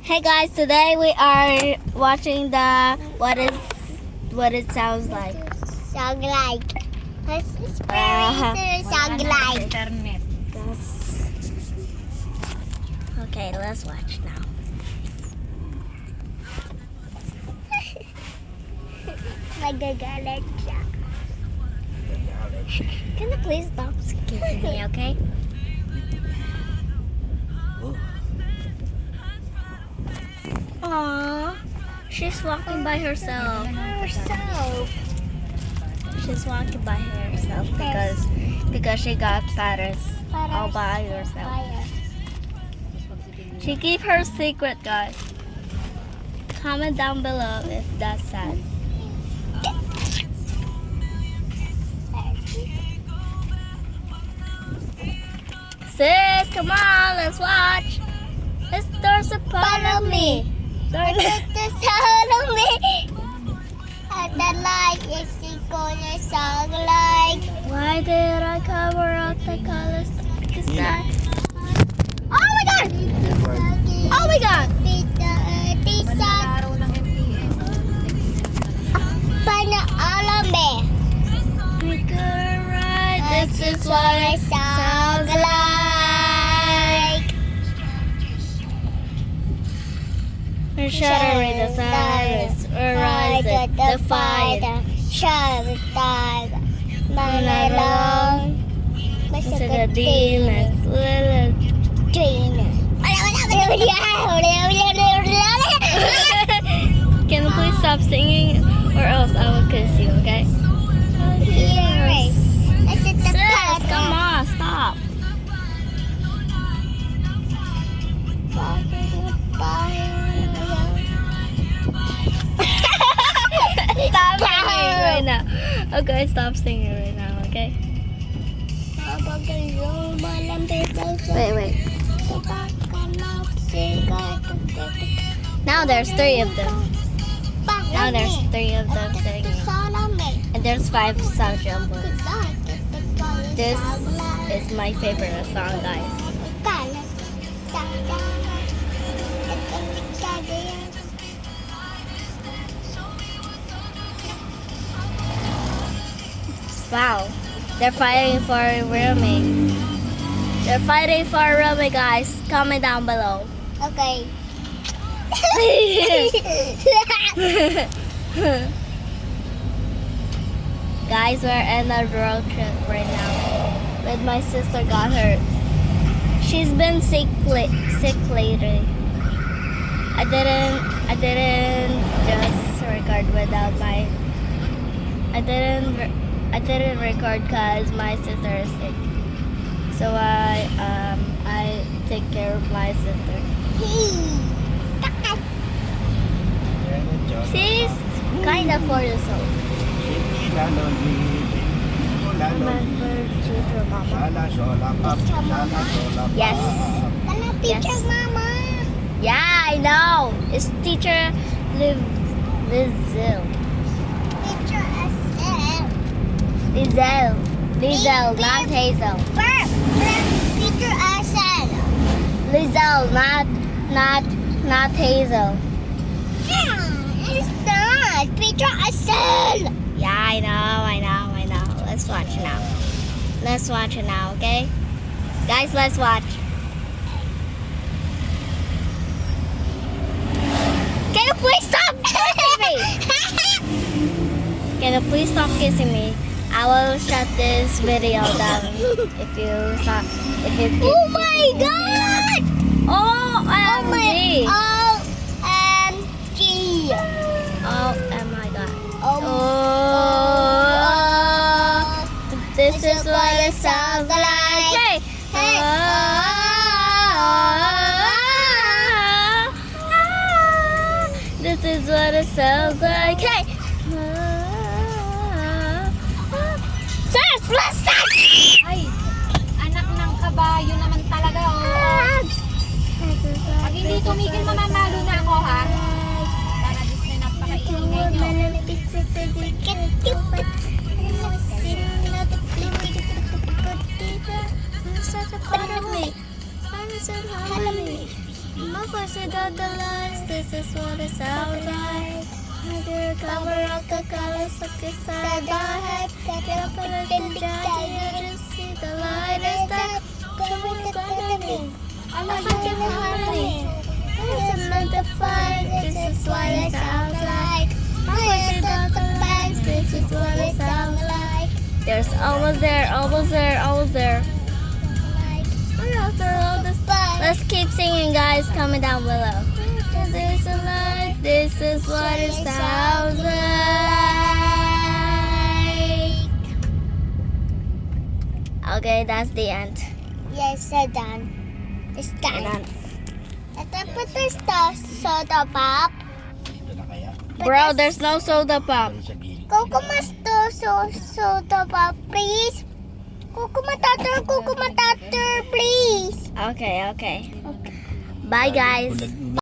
Hey guys, today we are watching the what it sounds like. Sound like. This is very sound like. Internet. Okay, let's watch now. Magagalit siya. Can you please stop kissing me, okay? Aww, she's walking by herself. She's walking by herself because she got Paris all by herself. She keep her secret, guys. Comment down below if that's sad. Sis, come on, let's watch. There's a part of me. It's the sound of me. And the light is gonna sound like. Why did I cover up the colors? Because that. Oh my god! Oh my god! Araw ng MTN. Panaalame. We could ride. This is what I it sound like. We're shattering the silence. We're rising. The fight. Shabtag. Manalong. Into the demons. Little. Can you please stop singing or else I will kiss you, okay? Sis, come on, stop. Stop singing right now. Okay, stop singing right now, okay? Wait. Now there's three of them. Now there's three of them singing. And there's 5 sound jumblers. This is my favorite song, guys. Wow, they're fighting for Rumi. They're fighting for Rumi, guys. Comment down below. Okay. Guys, we're in a road trip right now. But my sister got hurt. She's been sick lately. I didn't just record without my. I didn't record because my sister is sick. So I take care of my sister. She's kind of 4 years old. Yes. Teacher Mama. Yeah, I know. It's teacher Lizelle. Teacher Asel. Lizelle, not Hazel. Teacher Asel. Lizelle, not Hazel. It's not. Teacher Asel. Yeah, I know. Let's watch now. Let's watch it now, okay? Guys, let's watch. Can you please stop kissing me? Can you please stop kissing me? I will shut this video down if you stop. Oh my god! OMG! OMG! Oh my god. Oh. This is what it sounds like. Hey! Hey. This is what it sounds like. Hey! Sis, listen! Ay, anak ng kabayo naman talaga, oh. Pag hindi tumigil, mamamalo na ako, ha? Para dis na napakaingay nyo. My voice without the lights, this is what it sounds like. Under cover of the colors of the side by head. Get up and let the jacket, you just see the light is that. Coming suddenly, I'm not in the harmony. There's another fight, this is what it sounds like. My voice without the lights, this is what it sounds like. There's almost there, almost there, almost there. Let's keep singing, guys. Comment down below. There's a light. This is what it sounds like. Okay, that's the end. Yes, done. It's done. Ito po the soda pop. Dito na kaya? Bro, there's no soda pop. Doon sa gilid. Kukumas to soda pop, please. Kukumatator, please. Okay, okay. Bye, guys. Kung nag-